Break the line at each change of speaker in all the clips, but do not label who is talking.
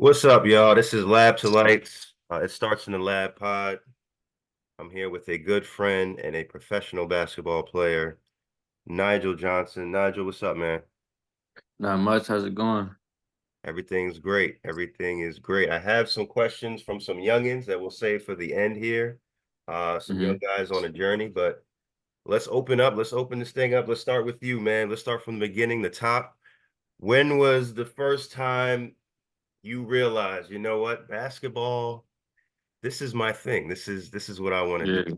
What's up, y'all? This is Lab to Lights. It starts in the lab pod. I'm here with a good friend and a professional basketball player, Nigel Johnson. Nigel, what's up, man?
Not much. How's it going?
Everything's great. Everything is great. I have some questions from some youngins that we'll save for the end here. Some young
hmm
guys on a journey, but let's open up. Let's open this thing up. Let's start with you, man. Let's start from the beginning, the top. When was the first time you realized, you know what, basketball? This is my thing. This is what I want to do.
Yeah.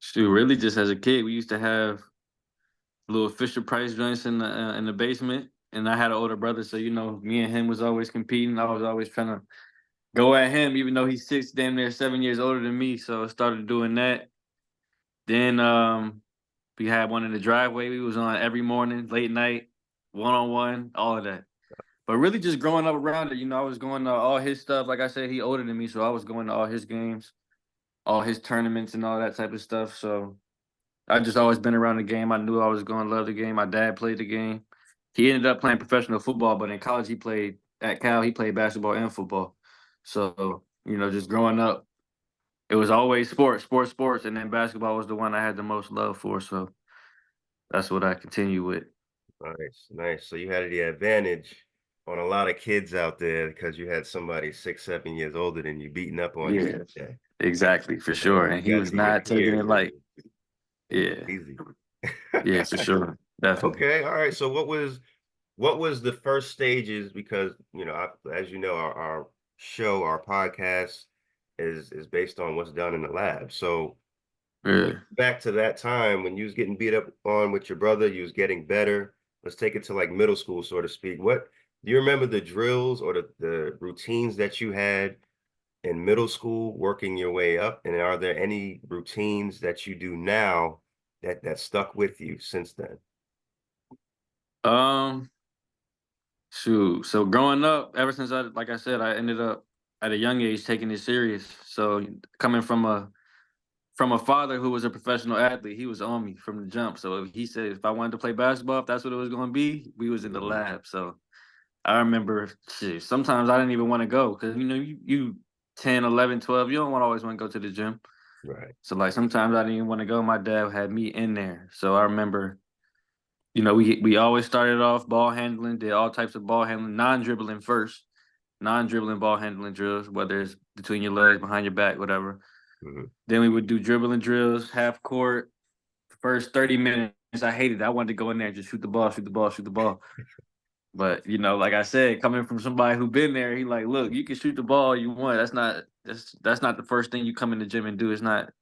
Shoot, really, just as a kid, we used to have little Fisher Price joints in the basement, and I had an older brother, so me and him was always competing. I was always trying to go at him, even though he's six, damn near 7 years older than me. So I started doing that. Then we had one in the driveway. We was on every morning, late night, 1-on-1, all of that. But really, just growing up around it, I was going to all his stuff. Like I said, he older than me, so I was going to all his games, all his tournaments and all that type of stuff. So I just always been around the game. I knew I was going to love the game. My dad played the game. He ended up playing professional football, but in college he played at Cal. He played basketball and football. So just growing up, it was always sports, sports, sports, and then basketball was the one I had the most love for. So that's what I continue with.
Nice, nice. So you had the advantage on a lot of kids out there because you had somebody 6, 7 years older than you beating up on you.
Yeah,
Yeah.
exactly, for
And
sure.
when
And
you
he
got
was
to your
not taking it
peers,
like,
it was
yeah,
easy.
yeah, for sure, definitely.
Okay, all right. So what was the first stages? Because as you know, our show, our podcast is based on what's done in the lab. So
Yeah.
back to that time when you was getting beat up on with your brother, you was getting better. Let's take it to like middle school, so to speak. What do you remember the drills or the routines that you had in middle school working your way up? And are there any routines that you do now that stuck with you since then?
Um, Shoot. So growing up, ever since like I said, I ended up at a young age taking it serious. So coming from a father who was a professional athlete, he was on me from the jump. So if he said if I wanted to play basketball, if that's what it was going to be, we was in the
Mhm.
lab. So I remember, shit, sometimes I didn't even want to go because you 10, 11, 12, you don't want always want to go to the gym.
Right.
So like sometimes I didn't even want to go. My dad had me in there. So I remember we always started off ball handling, did all types of ball handling, non-dribbling first, non-dribbling ball handling drills, whether it's between your legs, behind your back, whatever.
Mhm.
Then we would do dribbling drills, half court. First 30 minutes, I hated it. I wanted to go in there and just shoot the ball, shoot the ball, shoot the ball. But like I said, coming from somebody who been there, he like, look, you can shoot the ball you want. That's not the first thing you come in the gym and do. It's not,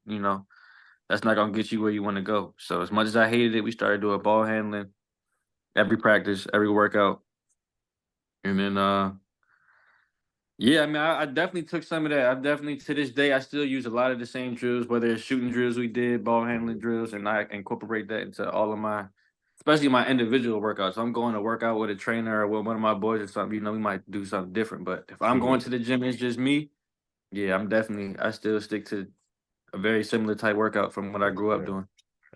that's not gonna get you where you want to go. So as much as I hated it, we started doing ball handling every practice, every workout. And then yeah, I mean I definitely took some of that. I definitely to this day I still use a lot of the same drills, whether it's shooting drills we did, ball handling
Mhm.
drills, and I incorporate that into all of my especially my individual workouts. So I'm going to work out with a trainer or with one of my boys or something, we might do something different. But if I'm going
Mhm.
to the gym, it's just me, yeah, I still stick to a very similar type workout from what I
Yes,
grew up
sir.
doing.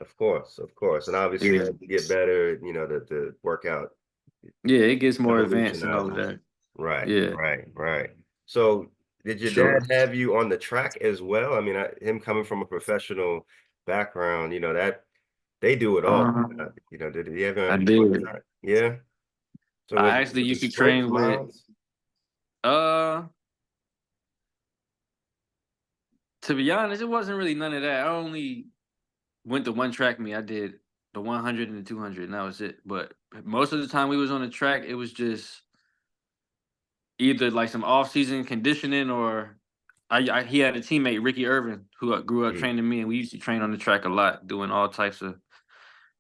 Of course, of course. And obviously
Yeah.
as you get better, the workout
Yeah, it gets more advanced and all of
evolutionizes.
that.
Right,
Yeah.
right, right. So, did your
Sure.
dad have you on the track as well? I mean, him coming from a professional background, that they do it all.
Uh,
Did he ever
I
have you on the
did.
track? Yeah. So
I actually
was it
used to
sprints,
train with
miles?
uh to be honest, it wasn't really none of that. I only went to one track meet. I did the 100 and the 200, and that was it. But most of the time we was on the track, it was just either like some off-season conditioning or he had a teammate, Ricky Irvin, who grew up
Mm,
training me, and we used to train on the track a lot, doing all types of.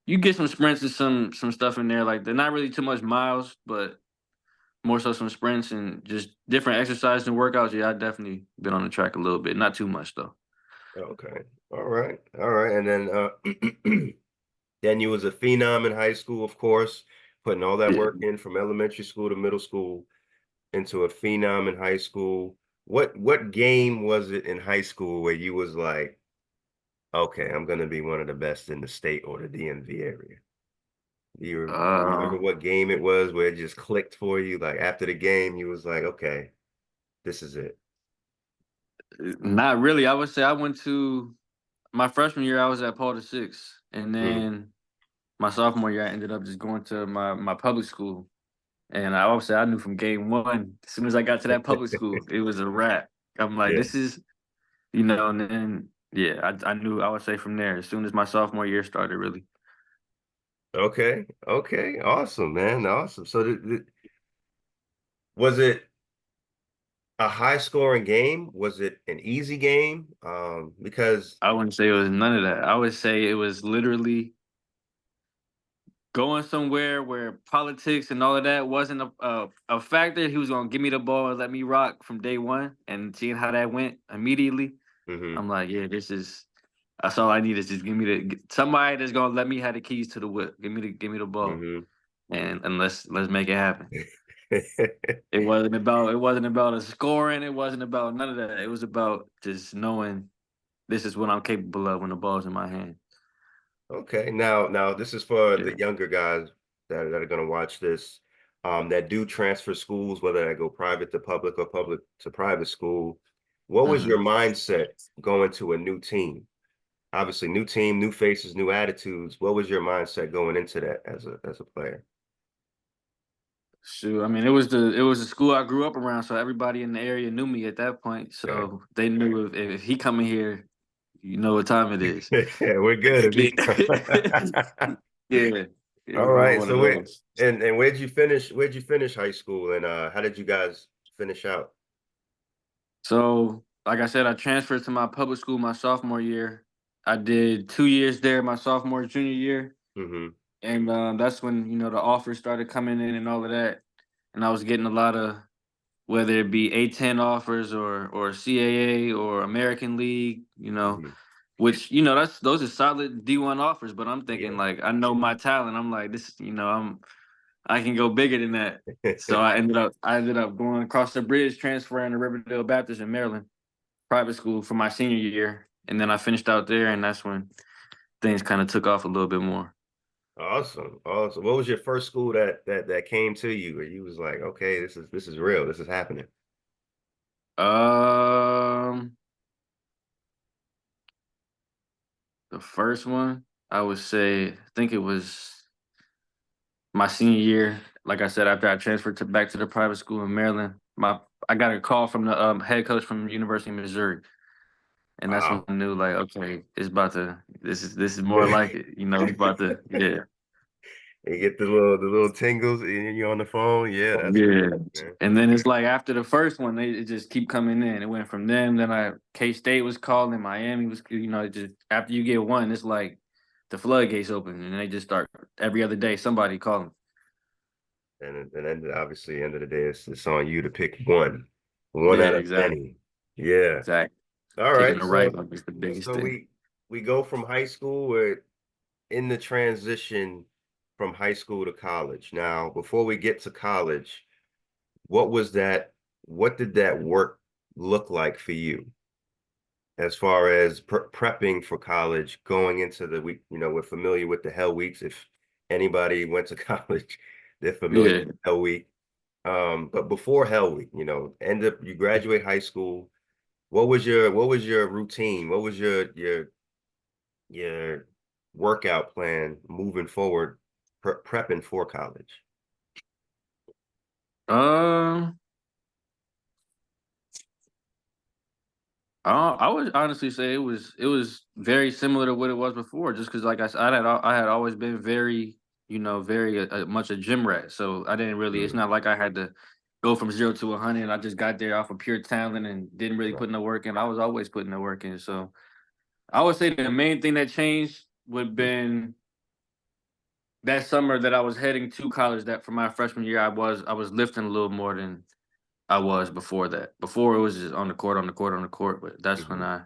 You get some sprints and some stuff in there, like they're not really too much miles, but more so some sprints and just different exercises and workouts. Yeah, I definitely been on the track a little bit, not too much though.
okay. All right. All right. And then then you was a phenom in high school, of course, putting all that
Yeah.
work in from elementary school to middle school into a phenom in high school. What game was it in high school where you was like, okay, I'm gonna be one of the best in the state or the DMV area? Do you remember
Uh,
what game it was where it just clicked for you? Like after the game, you was like, okay, this is it.
Not really. I would say I went to my freshman year. I was at Paul VI, and
Mm.
then my sophomore year, I ended up just going to my public school. And I always say I knew from game one. As soon as I got to that public school, it was a wrap. I'm like,
Yeah.
this is, and then yeah, I knew. I would say from there, as soon as my sophomore year started, really.
Okay. Okay. Awesome, man. Awesome. So was it a high scoring game? Was it an easy game? Because
I wouldn't say it was none of that. I would say it was literally going somewhere where politics and all of that wasn't a factor. He was gonna give me the ball and let me rock from day one, and seeing how that went immediately,
hmm
I'm like, yeah, this is. That's all I need is just give me somebody that's gonna let me have the keys to the whip. Give me the ball,
hmm
and let's make it happen. It wasn't about a scoring. It wasn't about none of that. It was about just knowing this is what I'm capable of when the ball's in my hand.
Okay. Now this is for
Yeah.
the younger guys that are going to watch this, that do transfer schools, whether they go private to public or public to private school. What was your
Mhm.
mindset going to a new team? Obviously, new team, new faces, new attitudes. What was your mindset going into that as a player?
Shoot, I mean, it was the school I grew up around, so everybody in the area knew me at that point.
Okay.
So they knew if he coming here, you know what time it is.
Yeah, we're good if he
Yeah, it
All
was
right.
one of
So wait,
those.
and where'd you finish? Where'd you finish high school, and how did you guys finish out?
So, like I said, I transferred to my public school my sophomore year. I did 2 years there, my sophomore junior year,
Hmm
and that's when the offers started coming in and all of that, and I was getting a lot of whether it be A10 offers or CAA or American League,
hmm
which that's those are solid D1 offers. But I'm thinking
Yeah.
like I know my talent. I'm like this, I can go bigger than that. So I ended up going across the bridge, transferring to Riverdale Baptist in Maryland, private school for my senior year, and then I finished out there, and that's when things kind of took off a little bit more.
Awesome, awesome. What was your first school that came to you, where you was like, okay, this is real, this is happening?
Um, the first one I would say, I think it was my senior year. Like I said, after I transferred back to the private school in Maryland, I got a call from the head coach from University of Missouri, and that's when
Wow.
I knew like, okay, it's about to. This is more like it. It's about to. Yeah,
You get the little tingles and you're on the phone. Yeah, that's
yeah.
man.
And then it's like after the first one, it just keep coming in. It went from them. Then K State was calling, Miami was. It just after you get one, it's like the floodgates open, and they just start every other day somebody calling.
And then obviously, end of the day, it's on you to pick one
Yeah,
out of
exactly,
many. Yeah.
exactly.
All
Picking
right.
the right
So
one is the biggest
so
thing.
we go from high school. We're in the transition from high school to college. Now, before we get to college, what was that? What did that work look like for you as far as prepping for college, going into the week? We're familiar with the Hell Weeks. If anybody went to college, they're familiar
Yeah.
with Hell Week. But before Hell Week, end up you graduate high school. What was your routine? What was your workout plan moving forward, prepping for college?
Um, I would honestly say it was very similar to what it was before, just because like I said, I had always been very much a gym rat. So I didn't really. It's
Mm,
not like I had to go from 0 to 100. And I just got there off of pure talent and didn't really
right.
put no work in. I was always putting the work in. So I would say the main thing that changed would have been that summer that I was heading to college. That for my freshman year, I was lifting a little more than I was before that. Before it was just on the court, on the court, on the court. But that's when
Mhm,
I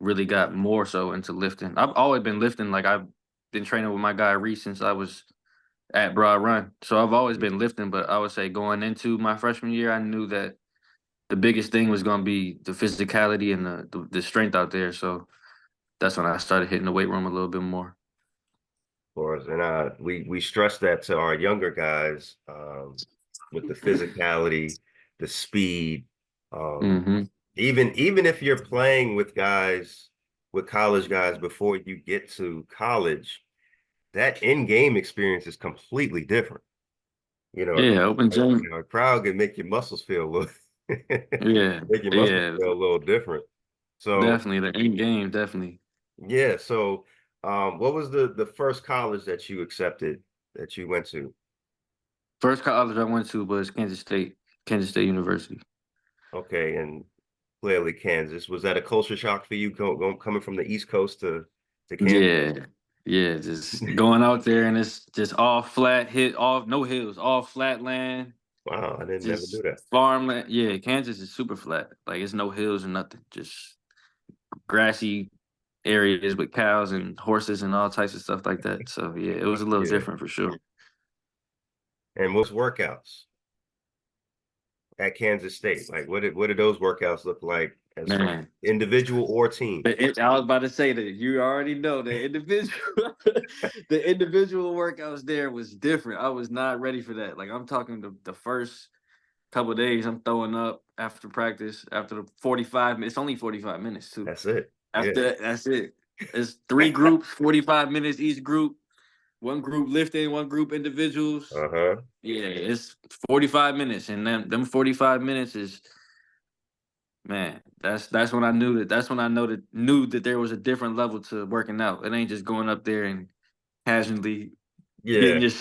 really got more so into lifting. I've always been lifting. Like I've been training with my guy Reese since I was at Broad Run. So I've always
mhm.
been lifting. But I would say going into my freshman year, I knew that the biggest thing was going to be the physicality and the strength out there. So that's when I started hitting the weight room a little bit more.
course. And we stress that to our younger guys, with the physicality, the speed. Um,
Hmm.
even if you're playing with guys, with college guys before you get to college, that in-game experience is completely different.
Yeah, open gym.
A crowd can make your muscles feel a little
Yeah,
make your muscles
yeah,
feel a little different. So
definitely. The in game, definitely.
yeah, so what was the first college that you accepted that you went to?
First college I went to was Kansas State University.
Okay, and clearly Kansas. Was that a culture shock for you coming from the East Coast to Kansas?
Yeah, yeah, just going out there and it's just all flat, all no hills, all flat land,
Wow, I didn't never do
just
that.
farmland. Yeah, Kansas is super flat. Like it's no hills or nothing, just grassy areas with cows and horses and all types of stuff like that. So yeah, it was a little
Yeah.
different for sure.
And what's workouts at Kansas State? Like what did those workouts look like as far
Man,
individual or team?
I was about to say that you already know the individual, the individual workouts there was different. I was not ready for that. Like I'm talking the first couple of days, I'm throwing up after practice. After the 45 minutes, it's only 45 minutes too.
That's it. Yeah.
After that, that's it. It's three groups, 45 minutes each group. One group lifting, one group individuals.
Uh-huh.
Yeah, it's 45 minutes, and them 45 minutes is, man. That's when I knew that. That's when I knew that there was a different level to working out. It ain't just going up there and casually
Yeah.
getting your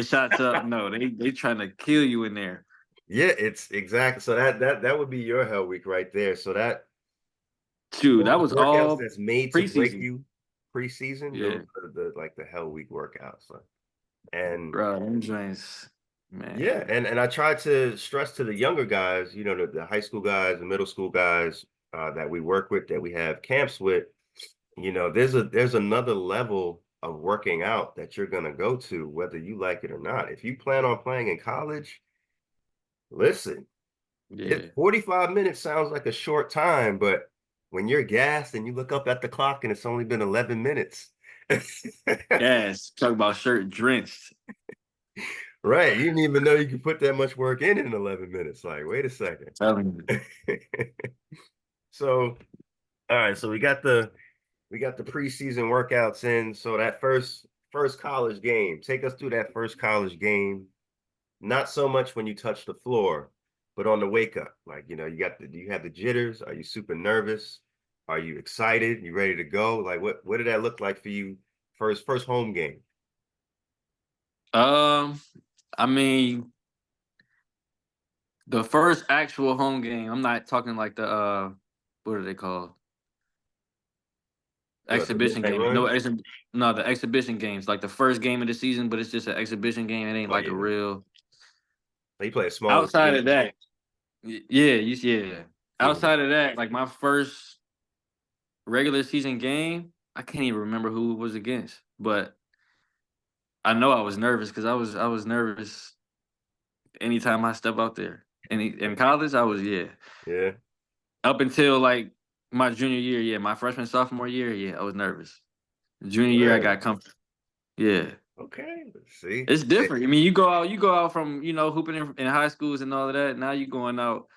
shots up. No, they trying to kill you in there.
Yeah, it's exactly. So that would be your hell week right there. So
Shoot, that
those
was
workouts
all
that's made to break
preseason.
you preseason, those
Yeah,
are the like the hell week workouts. And
bro, them joints,
yeah,
man.
and I try to stress to the younger guys, the high school guys, the middle school guys that we work with, that we have camps with, there's another level of working out that you're gonna go to, whether you like it or not. If you plan on playing in college, listen,
Yeah.
45 minutes sounds like a short time, but when you're gassed and you look up at the clock and it's only been 11 minutes.
Yes. Talk about shirt drenched.
Right. You didn't even know you could put that much work in 11 minutes. Like, wait a second.
Telling you.
So, all right, so we got the preseason workouts in. So that first college game, take us through that first college game. Not so much when you touch the floor, but on the wake up. Like, do you have the jitters? Are you super nervous? Are you excited? You ready to go? Like what did that look like for you first home game?
Um, I mean, the first actual home game, I'm not talking like what are they called?
The
Exhibition
midnight
games. No,
runs?
no, the exhibition games, like the first game of the season, but it's just an exhibition game. It ain't
Oh
like a
yeah.
real.
They play a smaller
Outside of
field.
that, yeah.
Mhm.
Outside of that, like my first regular season game, I can't even remember who it was against, but I know I was nervous because I was nervous anytime I step out there. And in college, I was, yeah.
Yeah.
Up until like my junior year, yeah, my freshman sophomore year, yeah, I was nervous. Junior year, I
Really?
got comfortable. Yeah,
Okay. Let's see.
it's different. I mean, you go out from hooping in high schools and all of that. Now you going out,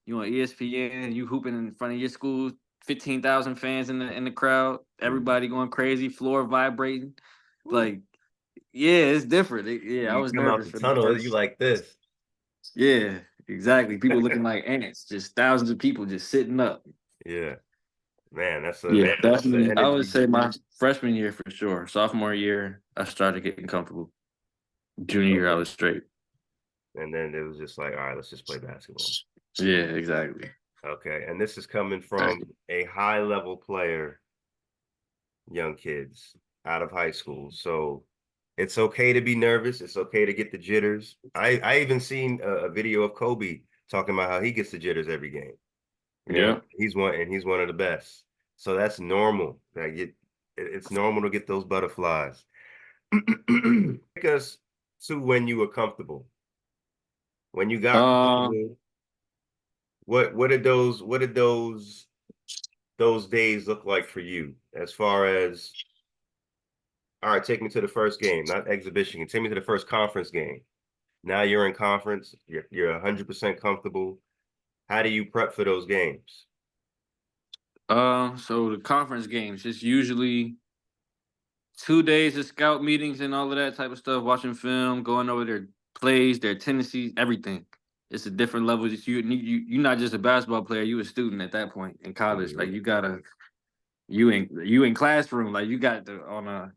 you on ESPN, you hooping in front of your school, 15,000 fans in the crowd,
Mhm.
everybody going crazy, floor vibrating,
Woo.
like yeah, it's different. Yeah, I
You
was
come out
nervous
the
for the
tunnel, you
first.
like this.
Yeah, exactly. People looking like ants, just thousands of people just sitting up.
Yeah. Man,
Yeah,
that's the
definitely. I would
energy.
say my freshman year for sure. Sophomore year, I started getting comfortable. Junior year, I
Okay.
was straight.
And then it was just like, all right, let's just play basketball.
Yeah, exactly.
Okay. And this is coming from
Exactly.
a high level player, young kids out of high school. So it's okay to be nervous. It's okay to get the jitters. I even seen a video of Kobe talking about how he gets the jitters every game.
Yeah.
He's one of the best. So that's normal. It's normal to get those butterflies. Because to when you were comfortable. When you got
Um,
comfortable, what did those days look like for you as far as All right, take me to the first game, not exhibition. Take me to the first conference game. Now you're in conference. You're 100% comfortable. How do you prep for those games?
So the conference games, it's usually 2 days of scout meetings and all of that type of stuff, watching film, going over their plays, their tendencies, everything. It's a different level. That you're not just a basketball player, you a student at that point in college. Like
Mhm.
you gotta you in classroom, like you got the on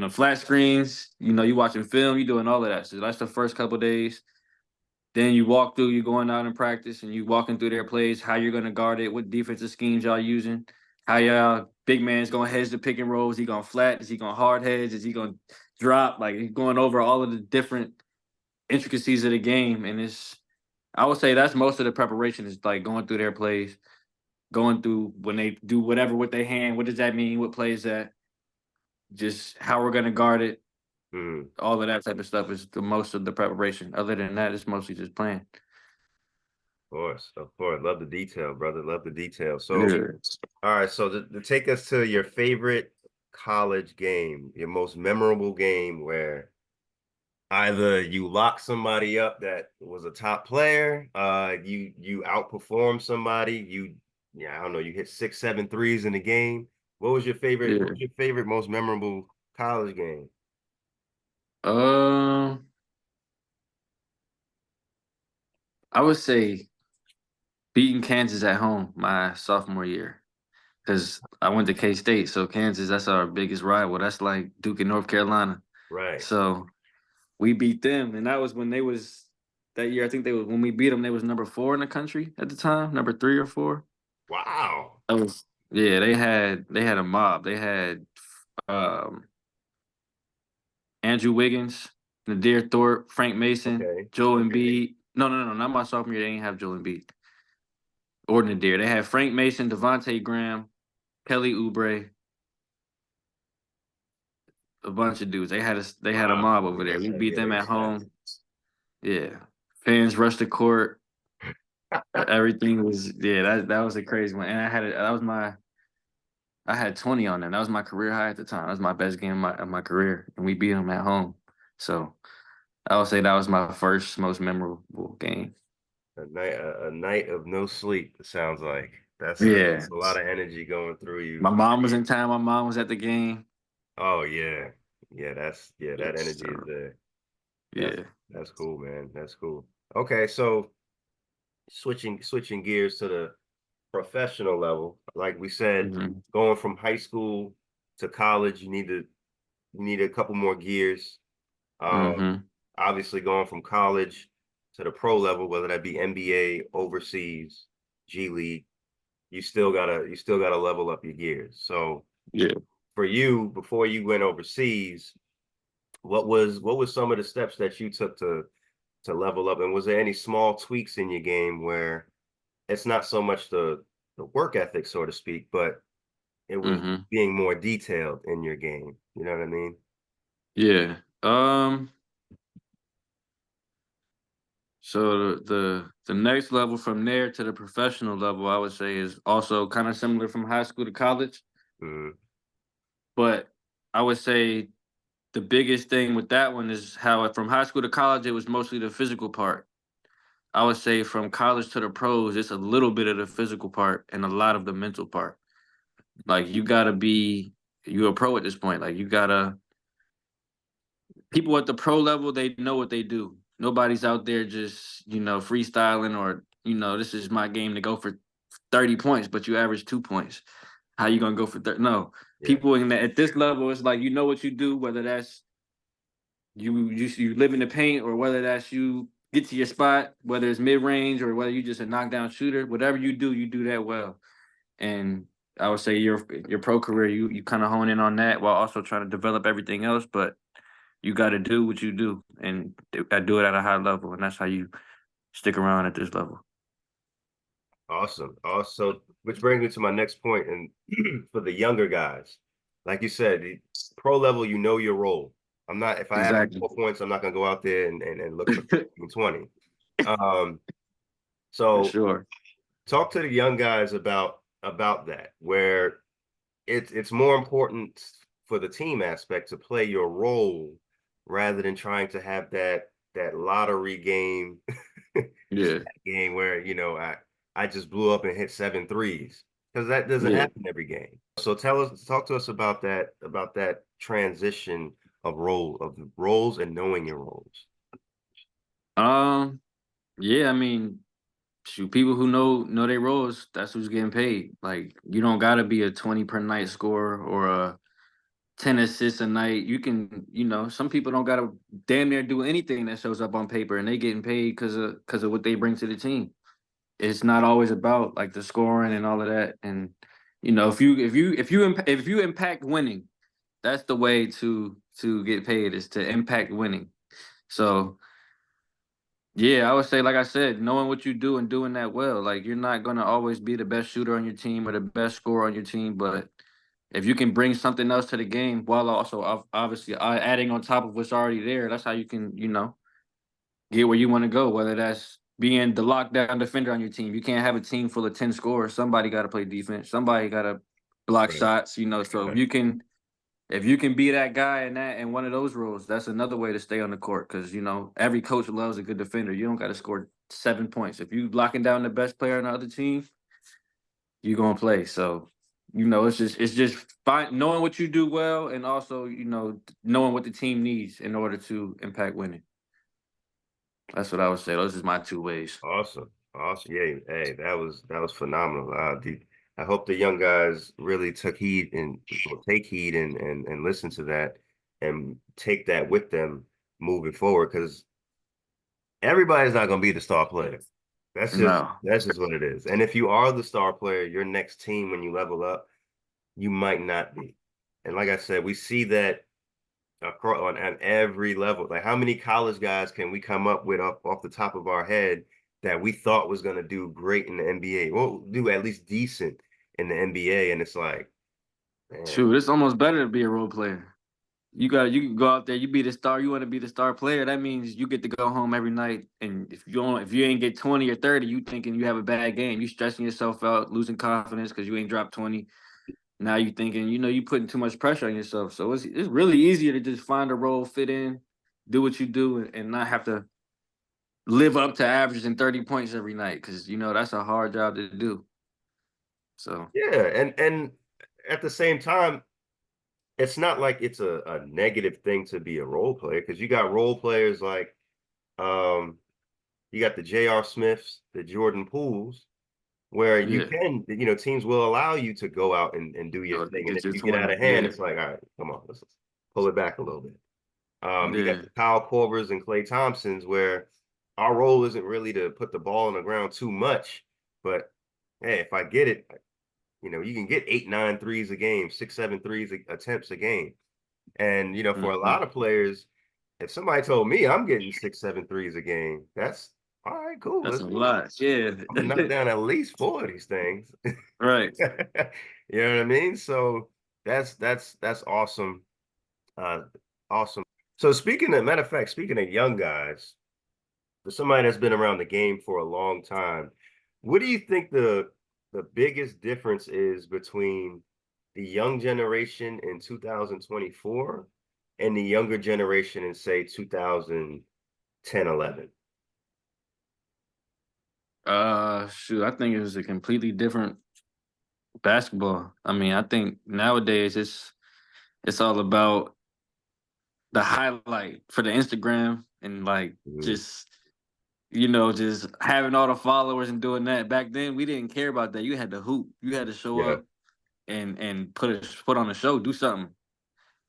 the flat screens, you watching film, you doing all of that. So that's the first couple days. Then you walk through, you going out in practice and you walking through their plays, how you're gonna guard it, what defensive schemes y'all using, how y'all big man's gonna hedge the pick and roll. Is he gonna flat? Is he gonna hard hedge? Is he gonna drop? Like he's going over all of the different intricacies of the game. And I would say that's most of the preparation is like going through their plays, going through when they do whatever with their hand, what does that mean? What plays that? Just how we're gonna guard it,
Mhm.
all of that type of stuff is the most of the preparation. Other than that, it's mostly just playing.
Of course, of course. Love the detail, brother. Love the detail. So,
Yeah.
all right. So to take us to your favorite college game, your most memorable game where either you lock somebody up that was a top player, you outperform somebody, yeah, I don't know, you hit six, seven threes in the game. What was your favorite? What
Yeah.
was your favorite, most memorable college game?
Um, I would say beating Kansas at home my sophomore year because I went to K State, so Kansas that's our biggest rival. That's like Duke and North Carolina.
Right.
So we beat them, and that was when they was that year. I think they was when we beat them. They was number 4 in the country at the time, number 3 or 4.
Wow.
That was yeah. They had a mob. They had um Andrew Wiggins, Nadir Thorpe, Frank Mason,
Okay.
Joel Embiid. No, no, no, not my sophomore year. They didn't have Joel Embiid or Nadir. They had Frank Mason, Devontae Graham, Kelly Oubre, a bunch of dudes. They had a
Wow.
mob over there. We beat
Yeah,
them
they
at
stacked.
home. Yeah. Fans rushed the court. Everything was that was a crazy one. And I had 20 on them. That was my career high at the time. That was my best game of my career. And we beat them at home. So I would say that was my first most memorable game.
A night of no sleep, it sounds like.
Yeah.
That's a lot of energy going through you.
My mom was in town. My mom was at the game.
Oh yeah. Yeah, that energy is
So
there. That's
yeah.
that's cool, man. That's cool. Okay, so switching gears to the professional level, like we said,
Hmm.
going from high school to college, you need a couple more gears. Um,
Hmm.
Obviously going from college to the pro level, whether that be NBA, overseas, G League, you still gotta level up your gears. So
Yeah.
for you, before you went overseas, what was some of the steps that you took to level up? And was there any small tweaks in your game where it's not so much the work ethic, so to speak, but it was
Hmm.
being more detailed in your game? You know what I mean?
Yeah. So the next level from there to the professional level, I would say, is also kind of similar from high school to college.
Mm,
But I would say the biggest thing with that one is how from high school to college, it was mostly the physical part. I would say from college to the pros, it's a little bit of the physical part and a lot of the mental part. Like you a pro at this point. Like you gotta people at the pro level, they know what they do. Nobody's out there just, freestyling or, this is my game to go for 30 points, but you average 2 points. How you gonna go for 30? No.
yeah,
People at this level, it's like you know what you do, whether that's you live in the paint or whether that's you get to your spot, whether it's mid range or whether you just a knockdown shooter, whatever you do that well. And I would say your pro career, you kind of hone in on that while also trying to develop everything else. But you got to do what you do, and I do it at a high level, and that's how you stick around at this level.
awesome. Also, which brings me to my next point, and for the younger guys, like you said, the pro level, you know your role. I'm not if I ask
Exactly.
for 4 points, I'm not gonna go out there and look for 20. Um,
For
so
sure.
talk to the young guys about that, where it's more important for the team aspect to play your role rather than trying to have that lottery game
Yeah,
game where I just blew up and hit 7 threes because that doesn't
yeah.
happen every game. So talk to us about that transition of the roles and knowing your roles.
Um, yeah, I mean, shoot, people who know their roles, that's who's getting paid. Like, you don't gotta be a 20 per night scorer or a 10 assists a night. You can, some people don't gotta damn near do anything that shows up on paper and they getting paid because of what they bring to the team. It's not always about like the scoring and all of that. And if you impact winning, that's the way to get paid is to impact winning. So yeah, I would say, like I said, knowing what you do and doing that well. Like, you're not gonna always be the best shooter on your team or the best scorer on your team, but if you can bring something else to the game while also obviously adding on top of what's already there, that's how you can, get where you want to go. Whether that's being the lockdown defender on your team, you can't have a team full of 10 scorers. Somebody got to play defense. Somebody got to block
Right.
shots. So if
Right.
you can be that guy in one of those roles, that's another way to stay on the court. Because every coach loves a good defender. You don't got to score 7 points. If you locking down the best player on the other team, you're gonna play. So it's just fine knowing what you do well, and also knowing what the team needs in order to impact winning. That's what I would say. Those is my 2 ways.
Awesome. Awesome. Yeah. Hey, that was phenomenal. I hope the young guys really took heed and will take heed and listen to that and take that with them moving forward because everybody's not going to be the star player. That's just
No,
that's just what it is. And if you are the star player, your next team when you level up, you might not be. And like I said, we see that across on at every level. Like how many college guys can we come up with off the top of our head that we thought was going to do great in the NBA? Well, do at least decent in the NBA, and it's like, man,
shoot, it's almost better to be a role player. You can go out there, you be the star. You want to be the star player. That means you get to go home every night, and if you ain't get 20 or 30, you thinking you have a bad game. You stressing yourself out, losing confidence because you ain't dropped 20. Now you thinking, you putting too much pressure on yourself. So it's really easier to just find a role, fit in, do what you do, and not have to live up to averaging 30 points every night because that's a hard job to do. So
yeah, and at the same time, it's not like it's a negative thing to be a role player because you got role players like um you got the J.R. Smiths, the Jordan Pooles, where you
yeah,
can, teams will allow you to go out and do your
so to
thing. And
get
if
your
you get out
20,
of hand,
yeah,
it's like, all right, come on, let's pull it back a little bit. You got
yeah,
the Kyle Korvers and Clay Thompsons, where our role isn't really to put the ball on the ground too much, but hey, if I get it, you can get 8, 9 threes a game, 6, 7 threes attempts a game. And for a
hmm
lot of players, if somebody told me I'm getting 6, 7 threes a game, that's all right, cool.
that's
Let's
a
do it.
lot. Yeah,
I'm gonna knock down at least 4 of these things.
right.
You know what I mean? So that's awesome. Uh, awesome. So matter of fact, speaking of young guys, for somebody that's been around the game for a long time, what do you think the biggest difference is between the young generation in 2024 and the younger generation in say 2010, 11?
Shoot, I think it was a completely different basketball. I mean, I think nowadays it's all about the highlight for the Instagram and like
Mhm.
just having all the followers and doing that. Back then, we didn't care about that. You had to hoop. You had to show
Yeah.
up and put on a show. Do something.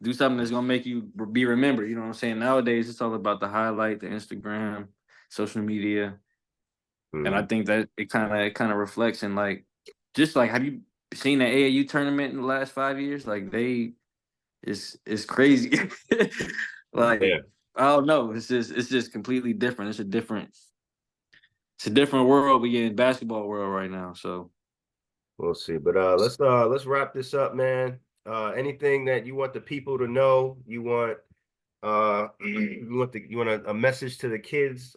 Do something that's gonna make you be remembered. You know what I'm saying? Nowadays, it's all about the highlight, the Instagram, social media, and I
Mhm.
think that it kind of reflects in like just like have you seen the AAU tournament in the last 5 years? Like it's crazy.
Yeah.
Like I don't know. It's just completely different. It's a different world we in basketball world right now. So
We'll see. But let's wrap this up, man. Anything that you want the people to know, you want you want a message to the kids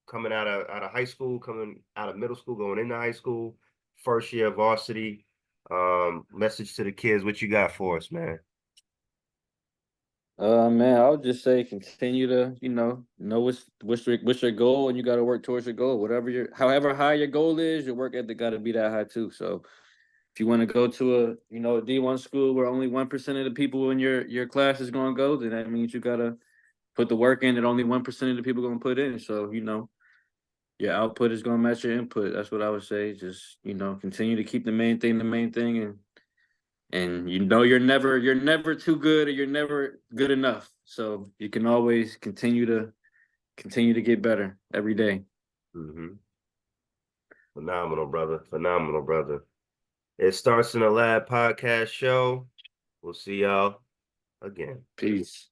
coming out of high school, coming out of middle school, going into high school, first year varsity. Message to the kids, what you got for us, man?
Man, I would just say continue to, know what's your goal, and you got to work towards your goal. However high your goal is, your work ethic got to be that high too. So if you want to go to a D1 school where only 1% of the people in your class is going to go, then that means you got to put the work in that only 1% of the people going to put in. So your output is going to match your input. That's what I would say. Just continue to keep the main thing, and you're never too good, or you're never good enough. So you can always continue to get better every day.
Mm-hmm. Phenomenal, brother. Phenomenal, brother. It starts in the lab podcast show. We'll see y'all again.
Peace.